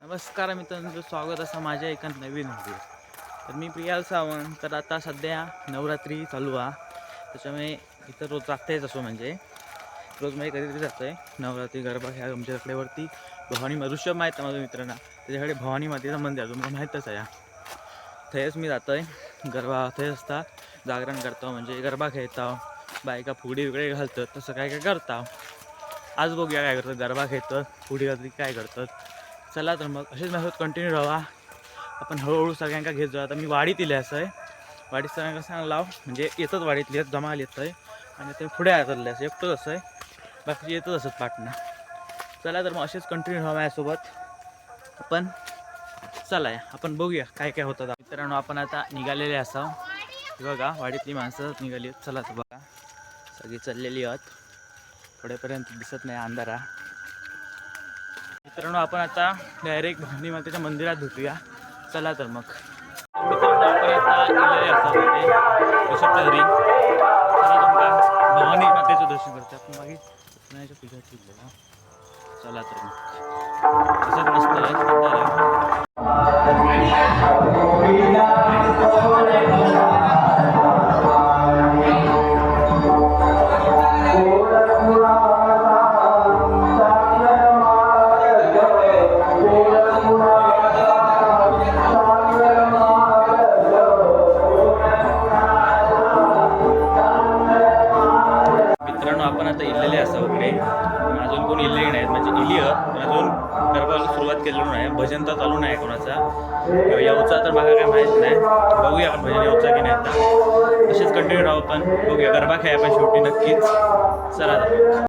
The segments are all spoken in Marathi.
नमस्कार मित्रांनो, स्वागत असं माझ्या एका नवीन व्हिडिओ. तर मी प्रियाल सावंत. तर आता सध्या नवरात्री चालू आहे, त्याच्यामुळे इथं रोज जागताच असो, म्हणजे रोज म्हणजे कधीतरी जातो आहे. नवरात्री गरबा ह्या आमच्या कडेवरती भवानी ऋषभ माहीत आहे माझ्या मित्रांना, त्याच्याकडे भवानी मातेचं मंदिर आहे, तुम्हाला माहीतच आहे. थंयच मी जातो आहे. गरबा थंय असता, जागरण करतो, म्हणजे गरबा खेळतो, बायका फुगडी वगैरे घालतात, तसं काय काय करता. आज बघूया काय करतात, गरबा खेळतात, फुगडी घालतात, काय करतात. चला तर मग असेच माझ्यासोबत कंटिन्यू राहा. आपण हळूहळू सगळ्यांका घेत जाऊ. आता मी वाडीत इले असं आहे, वाडीत सगळ्यांका सांगला म्हणजे येतच, वाडीतली जमाल येत आहे आणि ते पुढे चालले असं एकटंच असं आहे, बाकी येतच असत पाटणं. चला तर मग असेच कंटिन्यू राहा माझ्यासोबत. आपण चला आपण बघूया काय काय होतं. मित्रांनो, आपण आता निघालेले असावं. बघा वाडीतली माणसं निघाली आहेत. चला तर बघा, सगळी चाललेली आहेत. पुढेपर्यंत दिसत नाही, अंधारा. मित्रांनो, आपण आता डायरेक्ट भवानी मातेच्या मंदिरात भेटूया. चला तर मग मित्रांनो, आपण आता गेलेले असावं म्हणजे ऋषभच्या घरी. चला तुमका भवानी मातेचं दर्शन करतो. आपण मागे सत्यनारायणच्या पूजा केलेला. चला तर मग दिसत नसतं अंधारा. आपण आता इल्लेले असावं इकडे, अजून कोण इल्ले नाहीत, म्हणजे इली पण अजून गरबाला सुरुवात केलेली नाही. भजन तर चालू नाही कोणाचा, किंवा यावचा तर मला काय माहीत नाही. बघूया आपण भजन यावचा की नाही. आता तसेच कंटिन्यू राहू, पण बघूया गरबा खेळ आपण शेवटी नक्कीच. चला तर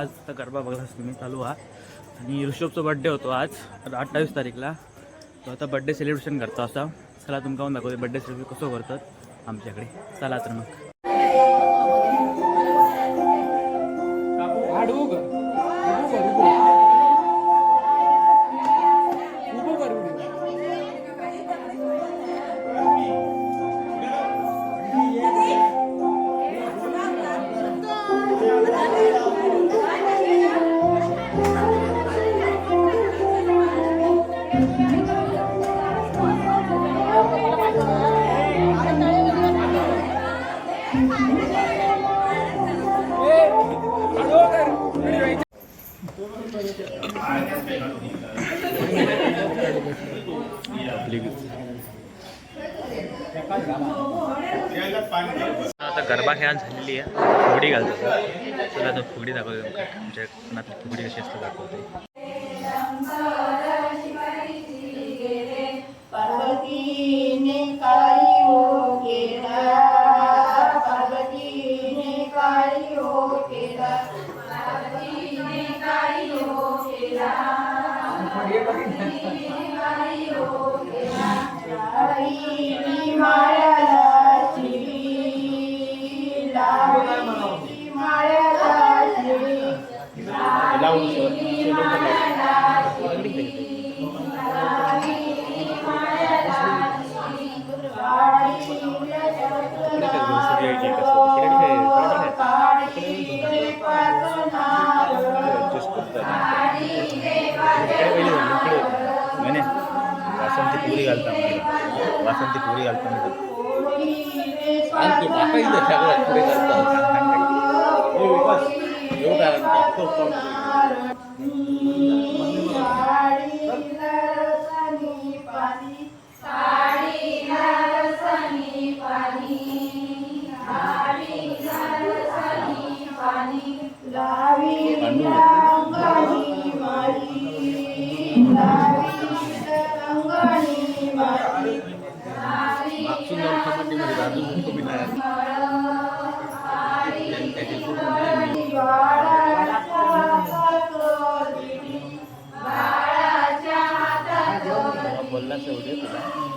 आज तर गरबा बघलाच तुम्ही चालू हा आणि ऋषभचा बड्डे होतो आज 28 तारीखला. तो आता बड्डे सेलिब्रेशन करतो असा. चला तुमका पण दाखवते बड्डे सेलिब्रेशन कसं करतात आमच्याकडे. चला तर मग आता गरबा खेळायला झालेली आहे. फुगडी घालतो. चला तर फुगडी दाखवते तुमका. आमच्या कोकणातली फुगडी कशी असते दाखवते. घालता वासंती पुरी घालता बोलला शेवटे तुला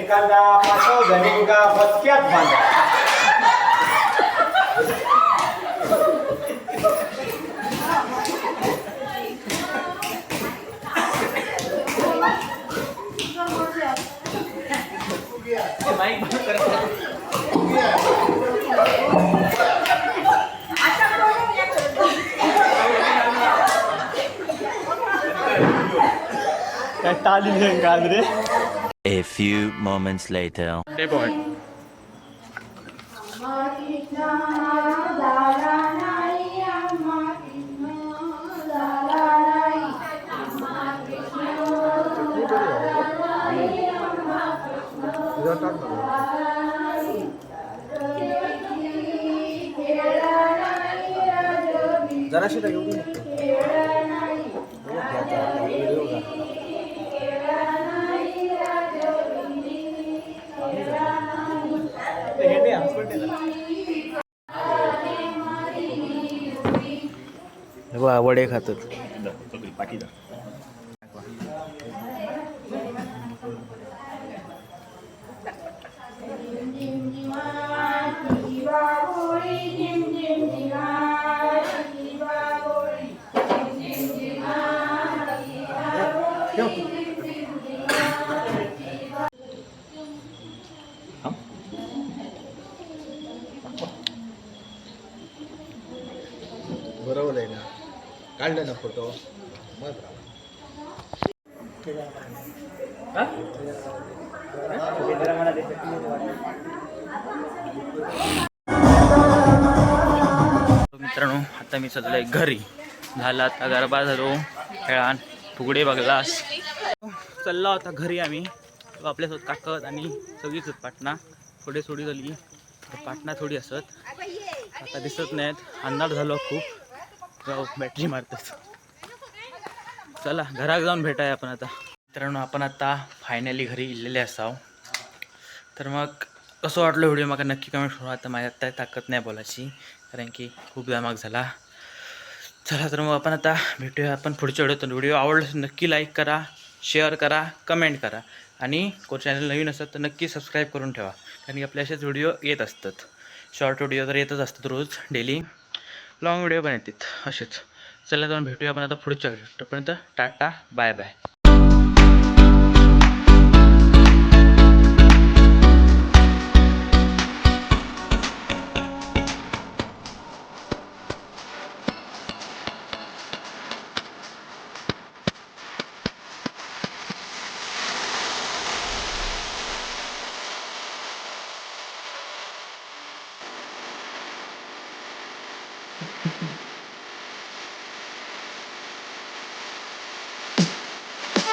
एखादा पाठव धनिका पचक्यात बांधा A few moments later. Hey boy. जराशी येऊ वडे खातात बरोबर आहे ना काढलं ना फोटो मग मित्रांनो आता मी सध्या घरी झाला आता गरबा झालो खेळान फुगडे बघलास चालला होता घरी आम्ही आपल्यासोबत काकत आणि सगळीच पाटणा थोडी थोडी झाली पाटणा थोडी असत आता दिसत नाहीत अंधार झालो खूप जाऊ बॅटरी मारतात चला घरात जाऊन भेटाय आपण आता मित्रांनो आपण आता फायनली घरी इलेले असाव तर मग कसं वाटलं व्हिडिओ मला नक्की कमेंट करू आता माझ्यात काय ताकद नाही बोलायची कारण की खूप धमाक झाला चला तर मग आपण आता भेटूया आपण पुढच्या व्हिडिओ आवडला नक्की लाईक करा शेअर करा कमेंट करा आणि कोण चॅनल नवीन असतात तर नक्की सबस्क्राईब करून ठेवा कारण की आपल्या असेच व्हिडिओ येत असतात शॉर्ट व्हिडिओ तर येतच असतात रोज डेली लॉंग व्हिडिओ पण येतात असेच चला जाऊन भेटूया आपण आता पुढच्या व्हिडिओ तोपर्यंत टाटा बाय बाय